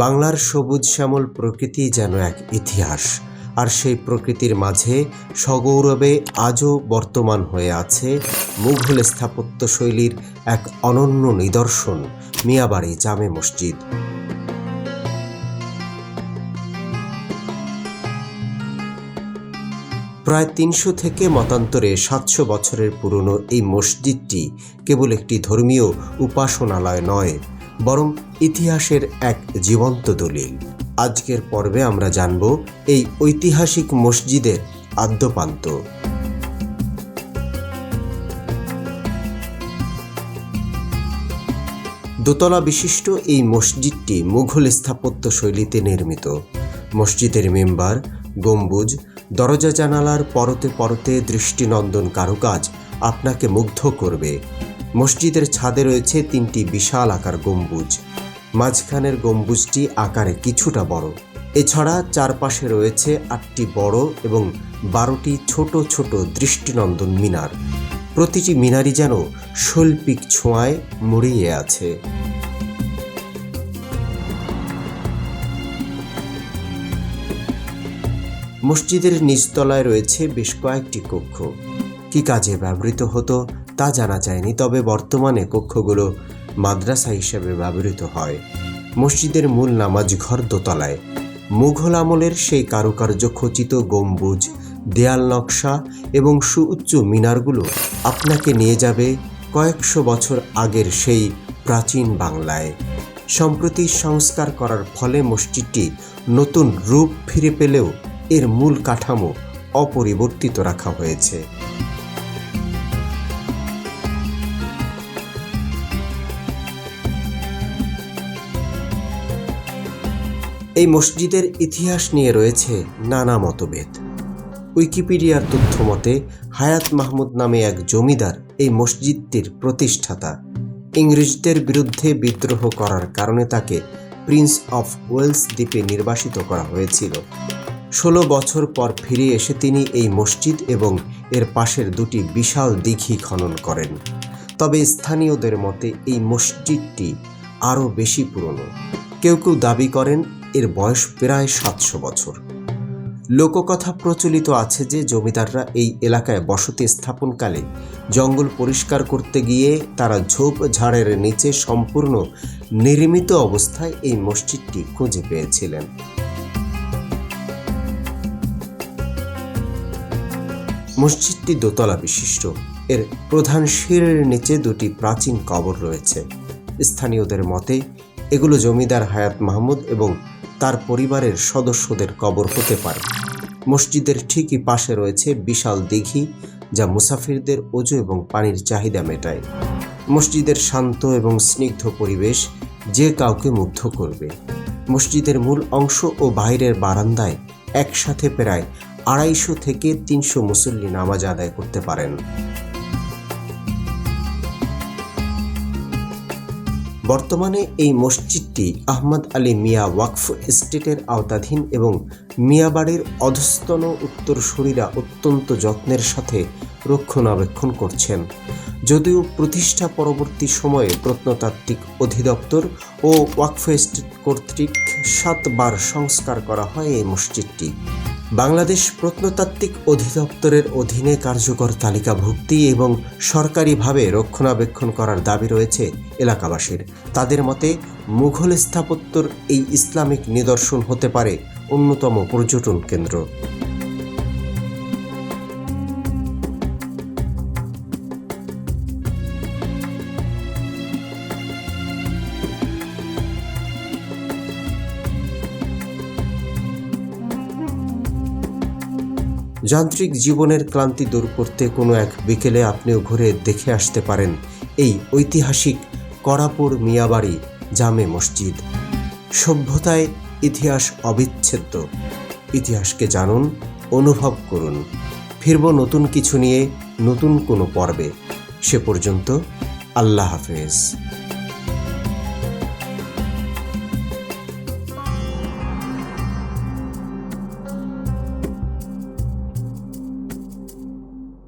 বাংলার সবুজ শ্যামল প্রকৃতি যেন এক ইতিহাস, আর সেই প্রকৃতির মাঝে সগৌরবে আজও বর্তমান হয়ে আছে মুঘল স্থাপত্যশৈলীর এক অনন্য নিদর্শন মিয়াবাড়ি জামে মসজিদ। প্রায় ৩০০ থেকে মতান্তরে ৭০০ বছরের পুরনো এই মসজিদটি কেবল একটি ধর্মীয় উপাসনালয় নয়, বরং ইতিহাসের এক জীবন্ত দলিল। আজকের পর্বে আমরা জানব এই ঐতিহাসিক মসজিদের আদ্যোপান্ত। দোতলা বিশিষ্ট এই মসজিদটি মুঘল স্থাপত্য শৈলীতে নির্মিত। মসজিদের মেম্বার, গম্বুজ, দরজা জানালার পরতে পরতে দৃষ্টিনন্দন কারুকাজ আপনাকে মুগ্ধ করবে। মসজিদের ছাদে রয়েছে 3টি বিশাল আকার গম্বুজ। মাঝখানের গম্বুজটি আকারে কিছুটা বড়। এছাড়া চারপাশে রয়েছে 8টি বড় এবং 12টি ছোট ছোট দৃষ্টিনন্দন মিনার। প্রতিটি মিনারই যেন শৈল্পিক ছোঁয়ায় মুড়িয়ে আছে। মসজিদের নিচতলায় রয়েছে বেশ কয়েকটি কক্ষ। কি কাজে ব্যবহৃত হতো তা জানা যায়নি, তবে বর্তমানে কক্ষগুলো মাদ্রাসা হিসেবে ব্যবহৃত হয়। মসজিদের মূল নামাজ ঘর দোতলায়। মুঘল আমলের সেই কারুকার্য খচিত গম্বুজ, দেয়াল নকশা এবং সুউচ্চ মিনারগুলো আপনাকে নিয়ে যাবে কয়েকশো বছর আগের সেই প্রাচীন বাংলায়। সম্প্রতি সংস্কার করার ফলে মসজিদটি নতুন রূপ ফিরে পেলেও এর মূল কাঠামো অপরিবর্তিত রাখা হয়েছে। এই মসজিদের ইতিহাস নিয়ে রয়েছে নানা মতভেদ। উইকিপিডিয়ার তথ্য মতে হায়াত মাহমুদ নামে এক জমিদার এই মসজিদটির প্রতিষ্ঠাতা। ইংরেজদের বিরুদ্ধে বিদ্রোহ করার কারণে তাকে প্রিন্স অফ ওয়েলস দ্বীপে নির্বাসিত করা হয়েছিল। 16 বছর পর ফিরে এসে তিনি এই মসজিদ এবং এর পাশের 2টি বিশাল দিঘি খনন করেন। তবে স্থানীয়দের মতে এই মসজিদটি আরও বেশি পুরনো। কেউ কেউ দাবি করেন এর বয়স প্রায় 700 বছর। লোককথা প্রচলিত আছে যে জমিদাররা এই এলাকায় বসতি স্থাপনকালে জঙ্গল পরিষ্কার করতে গিয়ে তারা ঝোপঝাড়ের নিচে সম্পূর্ণ নির্মিত অবস্থায় এই মসজিদটি খুঁজে পেয়েছিলেন। মসজিদটি দোতলা বিশিষ্ট। এর প্রধান সিঁড়ির নিচে 2টি প্রাচীন কবর রয়েছে। স্থানীয়দের মতে এগুলো জমিদার হায়াত মাহমুদ এবং তার পরিবারের সদস্যদের কবর হতে পারে। মসজিদের ঠিকই পাশে রয়েছে বিশাল দিঘি, যা মুসাফিরদের ওযু এবং পানির চাহিদা মেটায়। মসজিদের শান্ত এবং স্নিগ্ধ পরিবেশ যে কাউকে মুগ্ধ করবে। মসজিদের মূল অংশ ও বাইরের বারান্দায় একসাথে প্রায় 250 থেকে 300 মুসল্লি নামাজ আদায় করতে পারেন। বর্তমানে এই মসজিদটি আহমদ আলী মিয়া ওয়াকফ এস্টেটের আওতাধীন এবং মিয়াবাড়ির অধস্তন উত্তরসূরিরা অত্যন্ত যত্নের সাথে রক্ষণাবেক্ষণ করছেন। যদিও প্রতিষ্ঠা পরবর্তী সময়ে প্রত্নতাত্ত্বিক অধিদপ্তর ও ওয়াকফ এস্টেট কর্তৃক 7 বার সংস্কার করা হয় এই মসজিদটি। বাংলাদেশ প্রত্নতাত্ত্বিক অধিদপ্তরের অধীনে কার্যকর তালিকাভুক্তি এবং সরকারিভাবে রক্ষণাবেক্ষণ করার দাবি রয়েছে এলাকাবাসীর। তাদের মতে মুঘল স্থাপত্যর এই ইসলামিক নিদর্শন হতে পারে অন্যতম পর্যটন কেন্দ্র। যান্ত্রিক জীবনের ক্লান্তি দূর করতে কোনো এক বিকেলে আপনিও ঘুরে দেখে আসতে পারেন এই ঐতিহাসিক করাপুর মিয়াবাড়ি জামে মসজিদ। সভ্যতায় ইতিহাস অবিচ্ছেদ্য। ইতিহাসকে জানুন, অনুভব করুন। ফিরব নতুন কিছু নিয়ে, নতুন কোনো পর্বে। সে পর্যন্ত আল্লাহ হাফেজ।